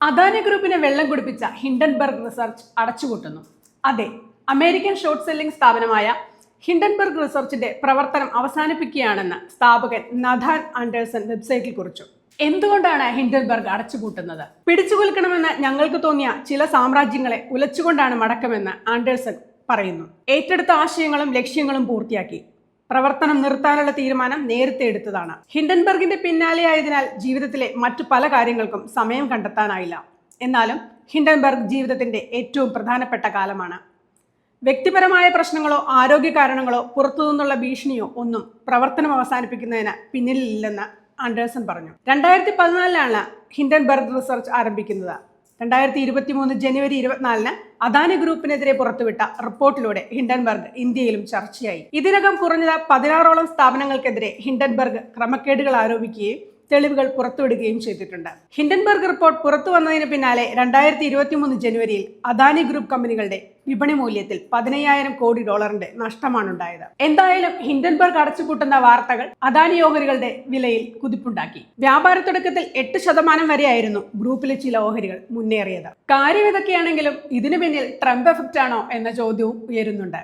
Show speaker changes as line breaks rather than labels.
അദാനി ഗ്രൂപ്പിനെ വെള്ളം കുടിപ്പിച്ച Hindenburg research അടച്ചുപൂട്ടുന്നു. അതെ, അമേരിക്കൻ ഷോർട്ട് സെല്ലിംഗ് സ്ഥാപനമായ ഹിൻഡൻബർഗ് റിസർച്ചിന്റെ പ്രവർത്തനം അവസാനിപ്പിക്കുകയാണെന്ന് സ്ഥാപകൻ നഥാൻ ആൻഡേഴ്സൺ വെബ്സൈറ്റിൽ കുറിച്ചു. എന്തുകൊണ്ടാണ് ഹിൻഡൻബർഗ് അടച്ചുപൂട്ടുന്നത്? പിടിച്ചുകൊടുക്കണമെന്ന് ഞങ്ങൾക്ക് തോന്നിയ ചില സാമ്രാജ്യങ്ങളെ ഉലച്ചുകൊണ്ടാണ് മടക്കമെന്ന് ആൻഡേഴ്സൺ പറയുന്നു. ഏറ്റെടുത്ത ആശയങ്ങളും ലക്ഷ്യങ്ങളും പൂർത്തിയാക്കി. പ്രവർത്തനം നിർത്താനുള്ള തീരുമാനം നേരത്തെ എടുത്തതാണ്. ഹിൻഡൻബർഗിന്റെ പിന്നാലെയായതിനാൽ ജീവിതത്തിലെ മറ്റു പല കാര്യങ്ങൾക്കും സമയം കണ്ടെത്താനായില്ല. എന്നാലും ഹിൻഡൻബർഗ് ജീവിതത്തിന്റെ ഏറ്റവും പ്രധാനപ്പെട്ട കാലമാണ്. വ്യക്തിപരമായ പ്രശ്നങ്ങളോ ആരോഗ്യ കാരണങ്ങളോ പുറത്തുനിന്നുള്ള ഭീഷണിയോ ഒന്നും പ്രവർത്തനം അവസാനിപ്പിക്കുന്നതിന് പിന്നിലില്ലെന്ന് ആൻഡേഴ്സൺ പറഞ്ഞു. 2014 ഹിൻഡൻബർഗ് റിസർച്ച് ആരംഭിക്കുന്നത്. 2023 ജനുവരി 24 അദാനി ഗ്രൂപ്പിനെതിരെ പുറത്തുവിട്ട റിപ്പോർട്ടിലൂടെ ഹിൻഡൻബർഗ് ഇന്ത്യയിലും ചർച്ചയായി. ഇതിനകം കുറഞ്ഞത് 16ഓളം സ്ഥാപനങ്ങൾക്കെതിരെ ഹിൻഡൻബർഗ് ക്രമക്കേടുകൾ ആരോപിക്കുകയും തെളിവുകൾ പുറത്തുവിടുകയും ചെയ്തിട്ടുണ്ട്. ഹിൻഡൻബർഗ് റിപ്പോർട്ട് പുറത്തു വന്നതിന് പിന്നാലെ 2023 ജനുവരിയിൽ അദാനി ഗ്രൂപ്പ് കമ്പനികളുടെ വിപണി മൂല്യത്തിൽ 15,000 കോടി ഡോളറിന്റെ നഷ്ടമാണുണ്ടായത്. എന്തായാലും ഹിൻഡൻബർഗ് അടച്ചുപൂട്ടുന്ന വാർത്തകൾ അദാനി ഓഹരികളുടെ വിലയിൽ കുതിപ്പുണ്ടാക്കി. വ്യാപാര തുടക്കത്തിൽ 8% വരെയായിരുന്നു ഗ്രൂപ്പിലെ ചില ഓഹരികൾ മുന്നേറിയത്. കാര്യം ഇതൊക്കെയാണെങ്കിലും ഇതിനു പിന്നിൽ ട്രംപ് എഫക്റ്റ് ആണോ എന്ന ചോദ്യവും ഉയരുന്നുണ്ട്.